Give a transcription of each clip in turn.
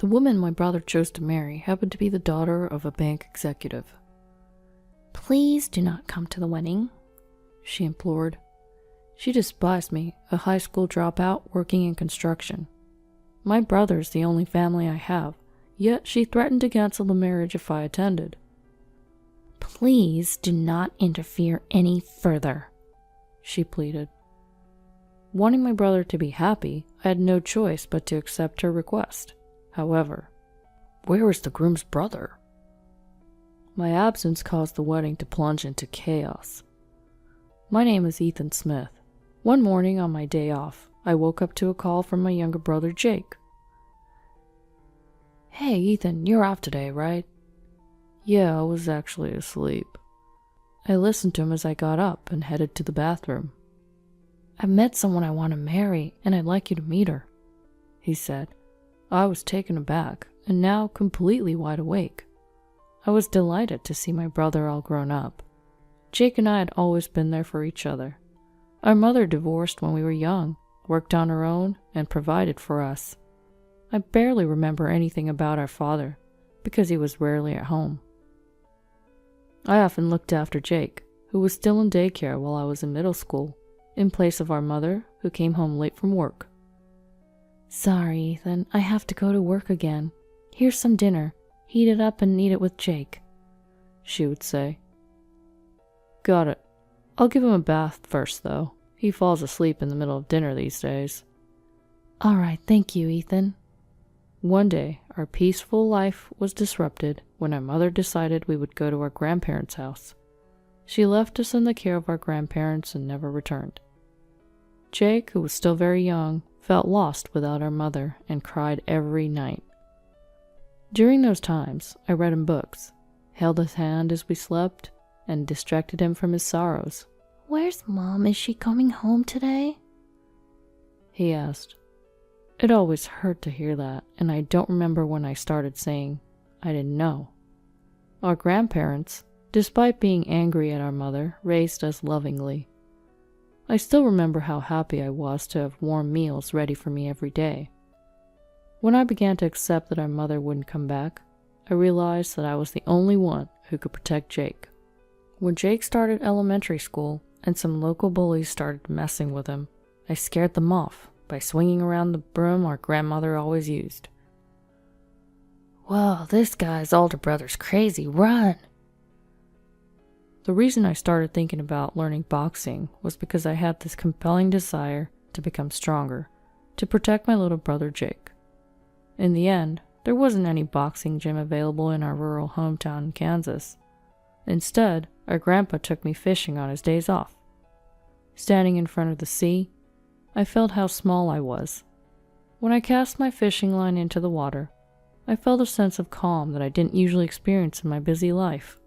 The woman my brother chose to marry happened to be the daughter of a bank executive. "Please do not come to the wedding," she implored. She despised me, a high school dropout working in construction. My brother's the only family I have, yet she threatened to cancel the marriage if I attended. "Please do not interfere any further," she pleaded. Wanting my brother to be happy, I had no choice but to accept her request. However, where was the groom's brother? My absence caused the wedding to plunge into chaos. My name is Ethan Smith. One morning on my day off, I woke up to a call from my younger brother Jake. "Hey Ethan, you're off today, right?" Yeah, I was actually asleep. I listened to him as I got up and headed to the bathroom. "I've met someone I want to marry, and I'd like you to meet her," he said. I was taken aback, and now completely wide awake. I was delighted to see my brother all grown up. Jake and I had always been there for each other. Our mother divorced when we were young, worked on her own, and provided for us. I barely remember anything about our father, because he was rarely at home. I often looked after Jake, who was still in daycare while I was in middle school, in place of our mother, who came home late from work. "Sorry, Ethan, I have to go to work again. Here's some dinner. Heat it up and eat it with Jake," she would say. Got it. I'll give him a bath first, though. He falls asleep in the middle of dinner these days. "All right, thank you, Ethan." One day, our peaceful life was disrupted when our mother decided we would go to our grandparents' house. She left us in the care of our grandparents and never returned. Jake, who was still very young, felt lost without our mother and cried every night. During those times, I read him books, held his hand as we slept, and distracted him from his sorrows. "Where's Mom? Is she coming home today?" he asked. It always hurt to hear that, and I don't remember when I started saying I didn't know. Our grandparents, despite being angry at our mother, raised us lovingly. I still remember how happy I was to have warm meals ready for me every day. When I began to accept that our mother wouldn't come back, I realized that I was the only one who could protect Jake. When Jake started elementary school and some local bullies started messing with him, I scared them off by swinging around the broom our grandmother always used. "Whoa, this guy's older brother's crazy. Run!" The reason I started thinking about learning boxing was because I had this compelling desire to become stronger, to protect my little brother Jake. In the end, there wasn't any boxing gym available in our rural hometown in Kansas. Instead, our grandpa took me fishing on his days off. Standing in front of the sea, I felt how small I was. When I cast my fishing line into the water, I felt a sense of calm that I didn't usually experience in my busy life.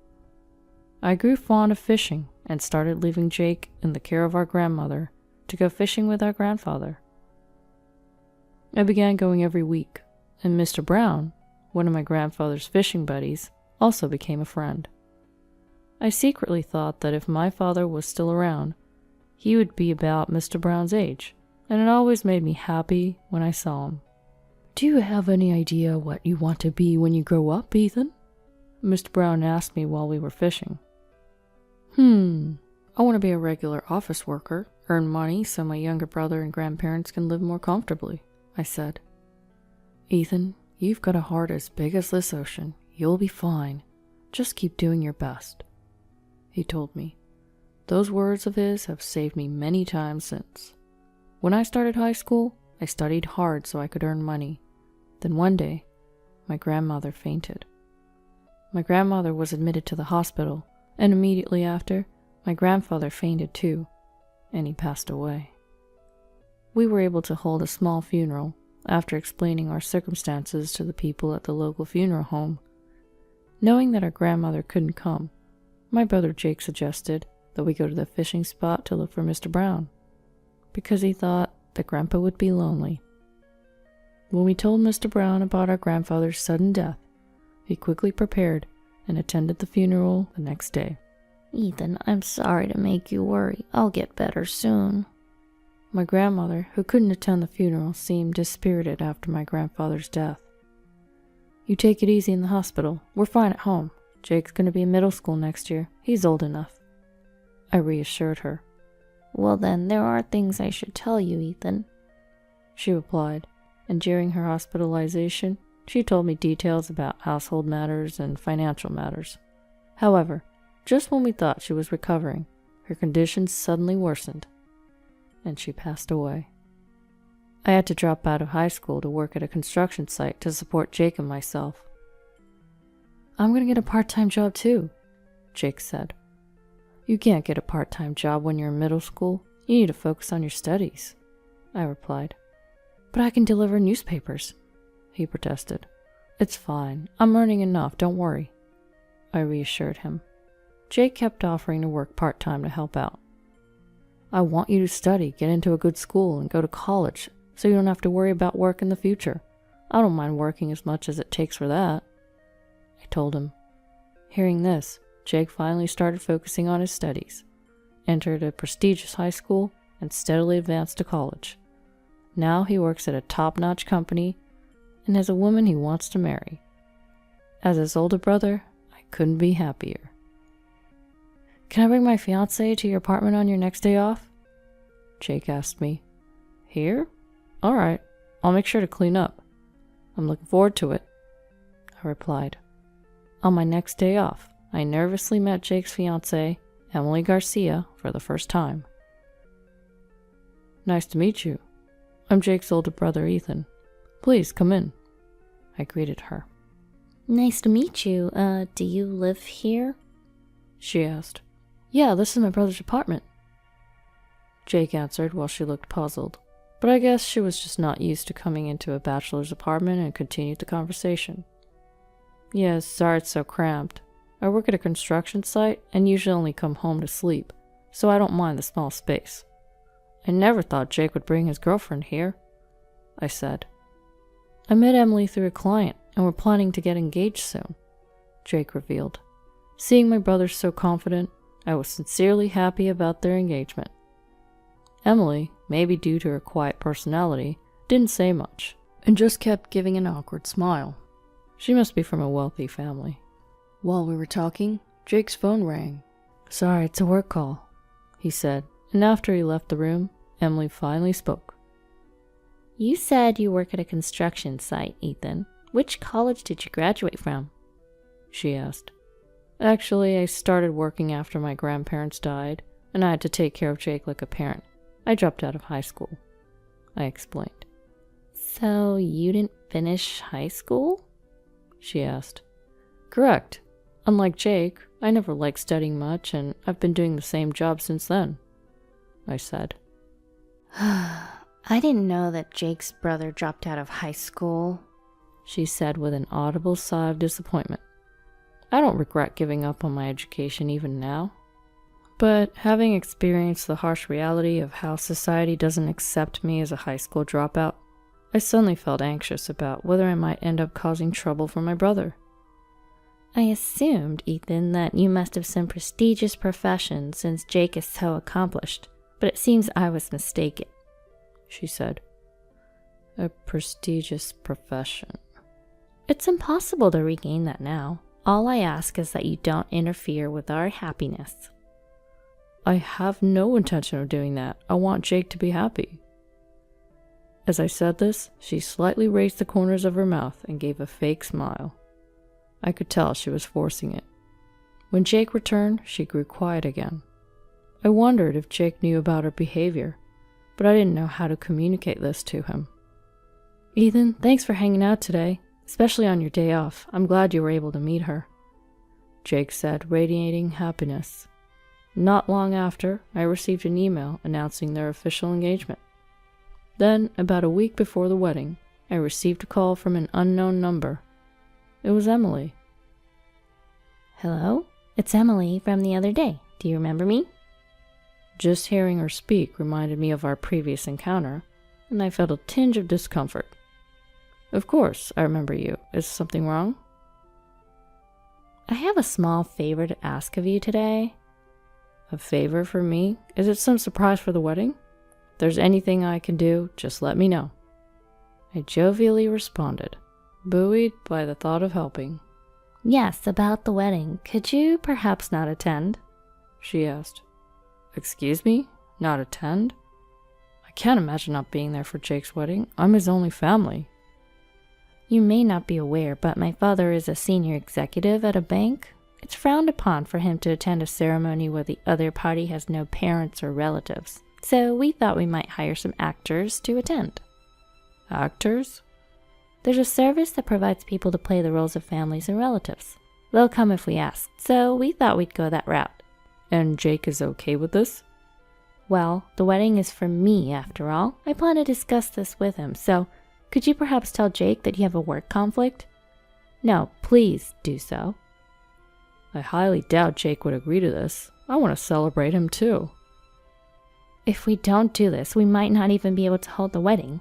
I grew fond of fishing and started leaving Jake in the care of our grandmother to go fishing with our grandfather. I began going every week, and Mr. Brown, one of my grandfather's fishing buddies, also became a friend. I secretly thought that if my father was still around, he would be about Mr. Brown's age, and it always made me happy when I saw him. "Do you have any idea what you want to be when you grow up, Ethan?" Mr. Brown asked me while we were fishing. I want to be a regular office worker, earn money so my younger brother and grandparents can live more comfortably," I said. "Ethan, you've got a heart as big as this ocean. You'll be fine. Just keep doing your best," he told me. Those words of his have saved me many times since. When I started high school, I studied hard so I could earn money. Then one day, my grandmother fainted. My grandmother was admitted to the hospital, and immediately after, my grandfather fainted too, and he passed away. We were able to hold a small funeral after explaining our circumstances to the people at the local funeral home. Knowing that our grandmother couldn't come, my brother Jake suggested that we go to the fishing spot to look for Mr. Brown, because he thought that Grandpa would be lonely. When we told Mr. Brown about our grandfather's sudden death, he quickly prepared and attended the funeral the next day. "Ethan, I'm sorry to make you worry. I'll get better soon." My grandmother, who couldn't attend the funeral, seemed dispirited after my grandfather's death. You take it easy in the hospital. We're fine at home. Jake's gonna be in middle school next year. He's old enough. I reassured her. Well then, there are things I should tell you, Ethan, she replied, and during her hospitalization, she told me details about household matters and financial matters. However, just when we thought she was recovering, her condition suddenly worsened, and she passed away. I had to drop out of high school to work at a construction site to support Jake and myself. I'm going to get a part-time job too, Jake said. You can't get a part-time job when you're in middle school. You need to focus on your studies, I replied. But I can deliver newspapers, he protested. It's fine. I'm earning enough, don't worry, I reassured him. Jake kept offering to work part-time to help out. I want you to study, get into a good school, and go to college, so you don't have to worry about work in the future. I don't mind working as much as it takes for that, I told him. Hearing this, Jake finally started focusing on his studies, entered a prestigious high school, and steadily advanced to college. Now he works at a top-notch company and has a woman he wants to marry. As his older brother, I couldn't be happier. Can I bring my fiancé to your apartment on your next day off? Jake asked me. Here? All right, I'll make sure to clean up. I'm looking forward to it, I replied. On my next day off, I nervously met Jake's fiancée, Emily Garcia, for the first time. Nice to meet you. I'm Jake's older brother, Ethan. Please come in, I greeted her. Nice to meet you. Do you live here? She asked. Yeah, this is my brother's apartment, Jake answered while she looked puzzled. But I guess she was just not used to coming into a bachelor's apartment and continued the conversation. Yes, sorry it's so cramped. I work at a construction site and usually only come home to sleep, so I don't mind the small space. I never thought Jake would bring his girlfriend here, I said. I met Emily through a client and we're planning to get engaged soon, Jake revealed. Seeing my brother so confident, I was sincerely happy about their engagement. Emily, maybe due to her quiet personality, didn't say much, and just kept giving an awkward smile. She must be from a wealthy family. While we were talking, Jake's phone rang. Sorry, it's a work call, he said, and after he left the room, Emily finally spoke. You said you work at a construction site, Ethan. Which college did you graduate from? She asked. Actually, I started working after my grandparents died, and I had to take care of Jake like a parent. I dropped out of high school, I explained. So you didn't finish high school? She asked. Correct. Unlike Jake, I never liked studying much, and I've been doing the same job since then, I said. I didn't know that Jake's brother dropped out of high school, she said with an audible sigh of disappointment. I don't regret giving up on my education even now. But having experienced the harsh reality of how society doesn't accept me as a high school dropout, I suddenly felt anxious about whether I might end up causing trouble for my brother. I assumed, Ethan, that you must have some prestigious profession since Jake is so accomplished, but it seems I was mistaken, she said. A prestigious profession. It's impossible to regain that now. All I ask is that you don't interfere with our happiness. I have no intention of doing that. I want Jake to be happy. As I said this, she slightly raised the corners of her mouth and gave a fake smile. I could tell she was forcing it. When Jake returned, she grew quiet again. I wondered if Jake knew about her behavior, but I didn't know how to communicate this to him. Ethan, thanks for hanging out today, especially on your day off. I'm glad you were able to meet her, Jake said, radiating happiness. Not long after, I received an email announcing their official engagement. Then, about a week before the wedding, I received a call from an unknown number. It was Emily. Hello? It's Emily from the other day. Do you remember me? Just hearing her speak reminded me of our previous encounter, and I felt a tinge of discomfort. Of course, I remember you. Is something wrong? I have a small favor to ask of you today. A favor for me? Is it some surprise for the wedding? If there's anything I can do, just let me know, I jovially responded. buoyed by the thought of helping. Yes, about the wedding. Could you perhaps not attend? She asked. Excuse me? Not attend? I can't imagine not being there for Jake's wedding. I'm his only family. You may not be aware, but my father is a senior executive at a bank. It's frowned upon for him to attend a ceremony where the other party has no parents or relatives. So we thought we might hire some actors to attend. Actors? There's a service that provides people to play the roles of families and relatives. They'll come if we ask, so we thought we'd go that route. And Jake is okay with this? Well, the wedding is for me, after all. I plan to discuss this with him, so could you perhaps tell Jake that you have a work conflict? No, please do so. I highly doubt Jake would agree to this. I want to celebrate him too. If we don't do this, we might not even be able to hold the wedding.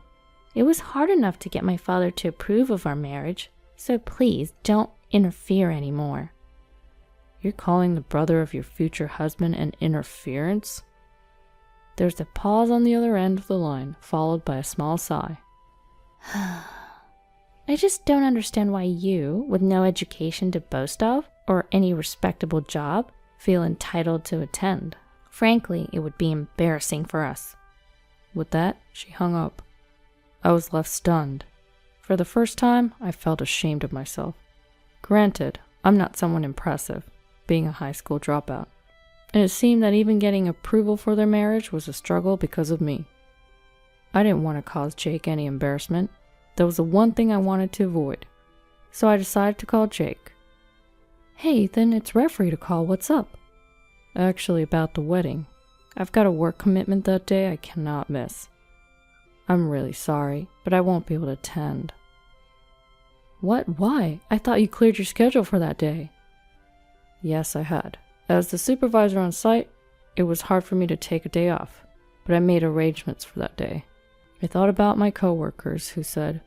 It was hard enough to get my father to approve of our marriage, so please don't interfere anymore. You're calling the brother of your future husband an interference? There's a pause on the other end of the line, followed by a small sigh. I just don't understand why you, with no education to boast of, or any respectable job, feel entitled to attend. Frankly, it would be embarrassing for us. With that, she hung up. I was left stunned. For the first time, I felt ashamed of myself. Granted, I'm not someone impressive, being a high school dropout, and it seemed that even getting approval for their marriage was a struggle because of me. I didn't want to cause Jake any embarrassment. That was the one thing I wanted to avoid. So I decided to call Jake. Hey, Ethan, it's referee to call. What's up? Actually, about the wedding. I've got a work commitment that day I cannot miss. I'm really sorry, but I won't be able to attend. What? Why? I thought you cleared your schedule for that day. Yes, I had. As the supervisor on site, it was hard for me to take a day off, but I made arrangements for that day. I thought about my coworkers who said,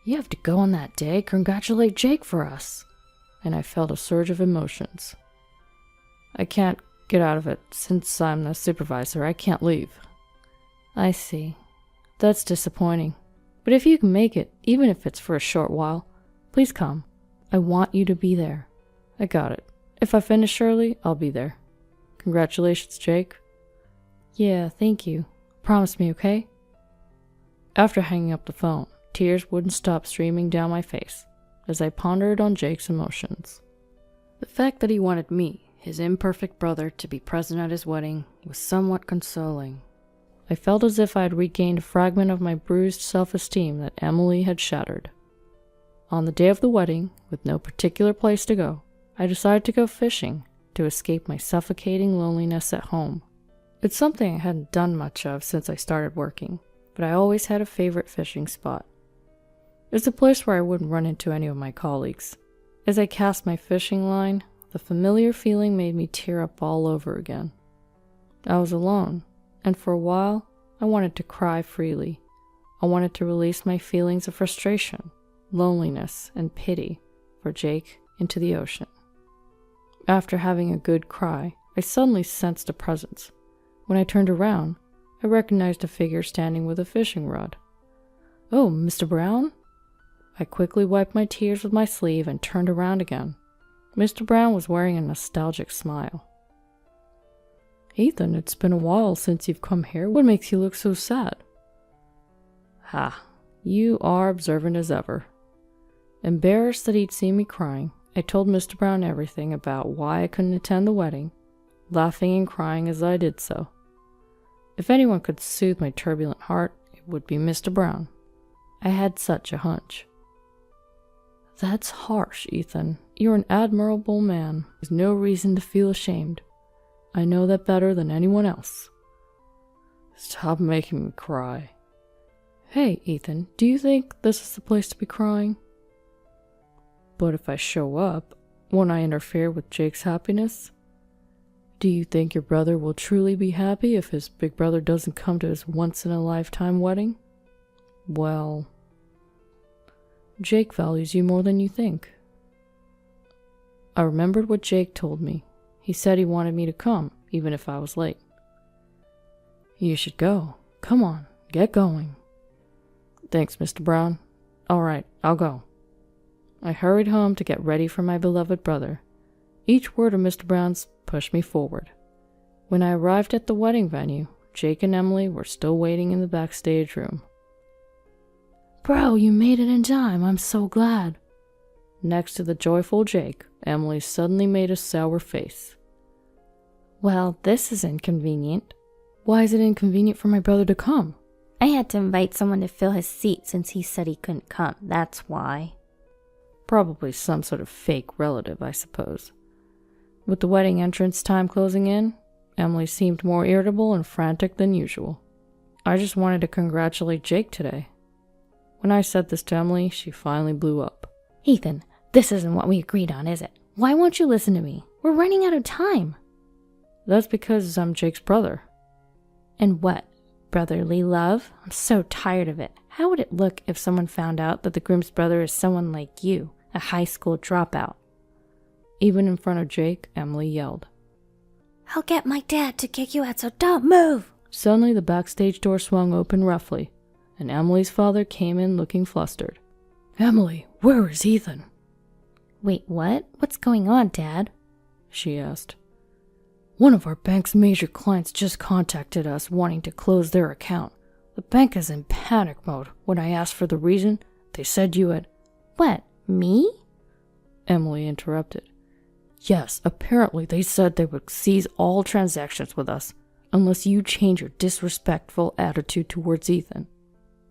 "You have to go on that day, congratulate Jake for us." And I felt a surge of emotions. I can't get out of it. Since I'm the supervisor, I can't leave. I see. That's disappointing. But if you can make it, even if it's for a short while, please come. I want you to be there. I got it. If I finish early, I'll be there. Congratulations, Jake. Yeah, thank you. Promise me, okay? After hanging up the phone, tears wouldn't stop streaming down my face as I pondered on Jake's emotions. The fact that he wanted me, his imperfect brother, to be present at his wedding was somewhat consoling. I felt as if I had regained a fragment of my bruised self-esteem that Emily had shattered. On the day of the wedding, with no particular place to go, I decided to go fishing to escape my suffocating loneliness at home. It's something I hadn't done much of since I started working, but I always had a favorite fishing spot. It's a place where I wouldn't run into any of my colleagues. As I cast my fishing line, the familiar feeling made me tear up all over again. I was alone, and for a while, I wanted to cry freely. I wanted to release my feelings of frustration, loneliness, and pity for Jake into the ocean. After having a good cry, I suddenly sensed a presence. When I turned around, I recognized a figure standing with a fishing rod. "Oh, Mr. Brown?" I quickly wiped my tears with my sleeve and turned around again. Mr. Brown was wearing a nostalgic smile. "Ethan, it's been a while since you've come here. What makes you look so sad?" "Ha, you are observant as ever." Embarrassed that he'd seen me crying, I told Mr. Brown everything about why I couldn't attend the wedding, laughing and crying as I did so. If anyone could soothe my turbulent heart, it would be Mr. Brown. I had such a hunch. "That's harsh, Ethan. You're an admirable man. There's no reason to feel ashamed. I know that better than anyone else." Stop making me cry. "Hey, Ethan, do you think this is the place to be crying?" "But if I show up, won't I interfere with Jake's happiness? Do you think your brother will truly be happy if his big brother doesn't come to his once-in-a-lifetime wedding?" "Well, Jake values you more than you think." I remembered what Jake told me. He said he wanted me to come, even if I was late. "You should go. Come on, get going." "Thanks, Mr. Brown. All right, I'll go. I hurried home to get ready for my beloved brother. Each word of Mr. Brown's pushed me forward. When I arrived at the wedding venue, Jake and Emily were still waiting in the backstage room. Bro, you made it in time. I'm so glad. Next to the joyful Jake, Emily suddenly made a sour face. Well, this is inconvenient. Why is it inconvenient for my brother to come? I had to invite someone to fill his seat since he said he couldn't come. That's why. Probably some sort of fake relative, I suppose. With the wedding entrance time closing in, Emily seemed more irritable and frantic than usual. I just wanted to congratulate Jake today. When I said this to Emily, she finally blew up. Ethan, this isn't what we agreed on, is it? Why won't you listen to me? We're running out of time. That's because I'm Jake's brother. And what? Brotherly love? I'm so tired of it. How would it look if someone found out that the groom's brother is someone like you, a high school dropout? Even in front of Jake, Emily yelled. I'll get my dad to kick you out, so don't move! Suddenly, the backstage door swung open roughly, and Emily's father came in looking flustered. Emily, where is Ethan? Wait, what? What's going on, Dad? She asked. One of our bank's major clients just contacted us wanting to close their account. The bank is in panic mode. When I asked for the reason, they said you had... What, me? Emily interrupted. Yes, apparently they said they would seize all transactions with us, unless you change your disrespectful attitude towards Ethan.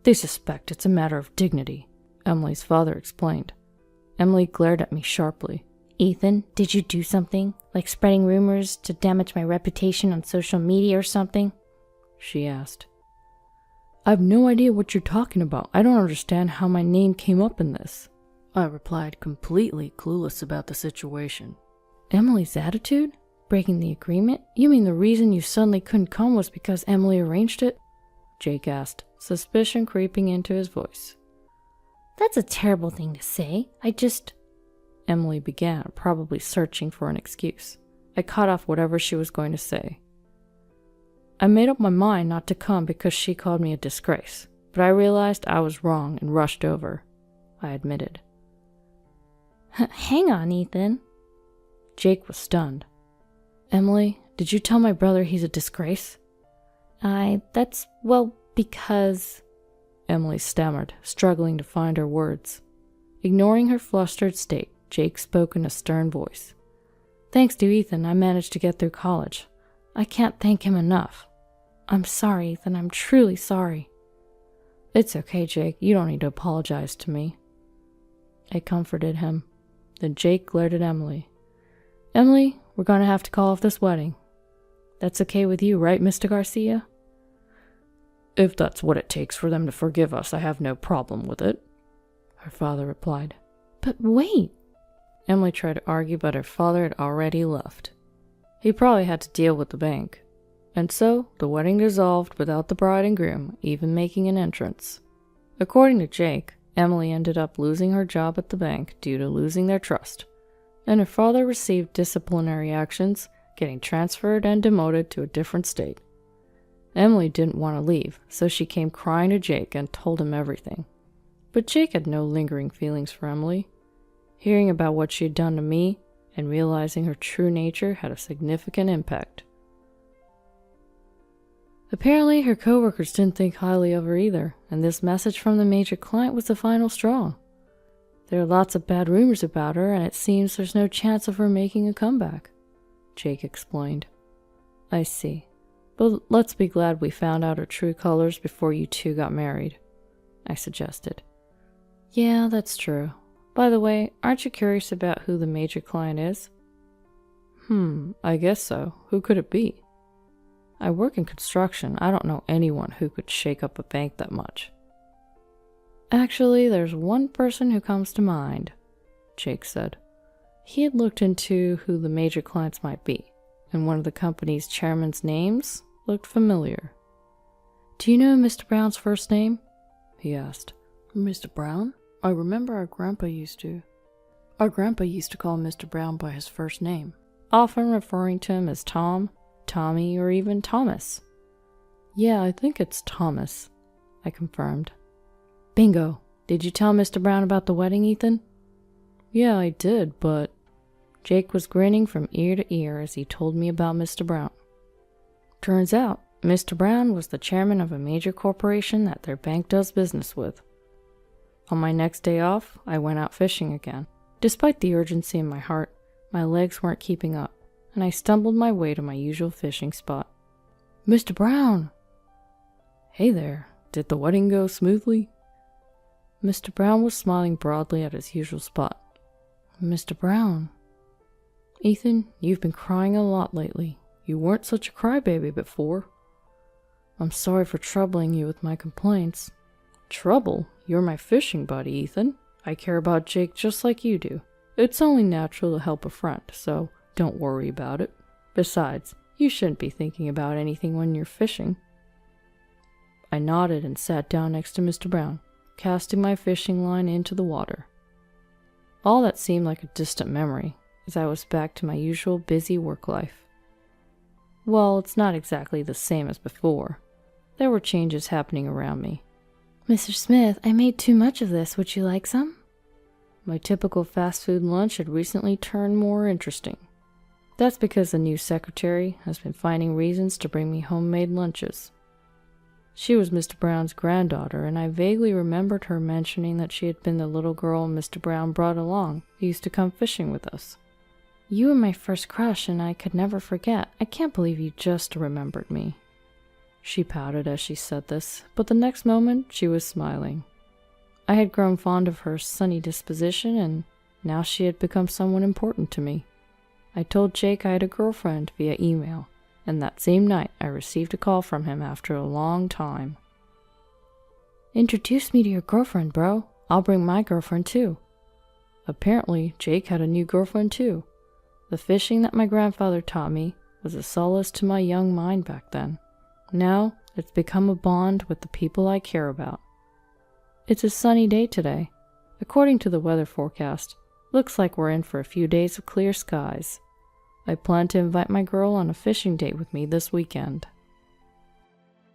They suspect it's a matter of dignity, Emily's father explained. Emily glared at me sharply. Ethan, did you do something? Like spreading rumors to damage my reputation on social media or something? She asked. I have no idea what you're talking about. I don't understand how my name came up in this. I replied, completely clueless about the situation. Emily's attitude? Breaking the agreement? You mean the reason you suddenly couldn't come was because Emily arranged it? Jake asked, suspicion creeping into his voice. That's a terrible thing to say. Emily began, probably searching for an excuse. I cut off whatever she was going to say. I made up my mind not to come because she called me a disgrace, but I realized I was wrong and rushed over. I admitted. Hang on, Ethan. Jake was stunned. Emily, did you tell my brother he's a disgrace? Because... Emily stammered, struggling to find her words. Ignoring her flustered state, Jake spoke in a stern voice. Thanks to Ethan, I managed to get through college. I can't thank him enough. I'm sorry, Ethan. I'm truly sorry. It's okay, Jake. You don't need to apologize to me. I comforted him. Then Jake glared at Emily. Emily, we're going to have to call off this wedding. That's okay with you, right, Mr. Garcia? If that's what it takes for them to forgive us, I have no problem with it, her father replied. But wait. Emily tried to argue, but her father had already left. He probably had to deal with the bank. And so, the wedding dissolved without the bride and groom even making an entrance. According to Jake, Emily ended up losing her job at the bank due to losing their trust, and her father received disciplinary actions, getting transferred and demoted to a different state. Emily didn't want to leave, so she came crying to Jake and told him everything. But Jake had no lingering feelings for Emily. Hearing about what she had done to me and realizing her true nature had a significant impact. Apparently, her coworkers didn't think highly of her either, and this message from the major client was the final straw. There are lots of bad rumors about her, and it seems there's no chance of her making a comeback, Jake explained. I see. But let's be glad we found out her true colors before you two got married, I suggested. Yeah, that's true. By the way, aren't you curious about who the major client is? I guess so. Who could it be? I work in construction. I don't know anyone who could shake up a bank that much. Actually, there's one person who comes to mind, Jake said. He had looked into who the major clients might be, and one of the company's chairman's names looked familiar. Do you know Mr. Brown's first name? He asked. Mr. Brown? I remember our grandpa used to call Mr. Brown by his first name, often referring to him as Tom, Tommy, or even Thomas. Yeah, I think it's Thomas, I confirmed. Bingo! Did you tell Mr. Brown about the wedding, Ethan? Yeah, I did, but... Jake was grinning from ear to ear as he told me about Mr. Brown. Turns out, Mr. Brown was the chairman of a major corporation that their bank does business with. On my next day off, I went out fishing again. Despite the urgency in my heart, my legs weren't keeping up, and I stumbled my way to my usual fishing spot. Mr. Brown! Hey there, did the wedding go smoothly? Mr. Brown was smiling broadly at his usual spot. Mr. Brown. Ethan, you've been crying a lot lately. You weren't such a crybaby before. I'm sorry for troubling you with my complaints. Trouble? You're my fishing buddy, Ethan. I care about Jake just like you do. It's only natural to help a friend, so don't worry about it. Besides, you shouldn't be thinking about anything when you're fishing. I nodded and sat down next to Mr. Brown, casting my fishing line into the water. All that seemed like a distant memory, as I was back to my usual busy work life. Well, it's not exactly the same as before. There were changes happening around me. Mr. Smith, I made too much of this. Would you like some? My typical fast food lunch had recently turned more interesting. That's because the new secretary has been finding reasons to bring me homemade lunches. She was Mr. Brown's granddaughter, and I vaguely remembered her mentioning that she had been the little girl Mr. Brown brought along who used to come fishing with us. You were my first crush, and I could never forget. I can't believe you just remembered me. She pouted as she said this, but the next moment she was smiling. I had grown fond of her sunny disposition, and now she had become someone important to me. I told Jake I had a girlfriend via email, and that same night I received a call from him after a long time. Introduce me to your girlfriend, bro. I'll bring my girlfriend too. Apparently, Jake had a new girlfriend too. The fishing that my grandfather taught me was a solace to my young mind back then. Now, it's become a bond with the people I care about. It's a sunny day today. According to the weather forecast, looks like we're in for a few days of clear skies. I plan to invite my girl on a fishing date with me this weekend.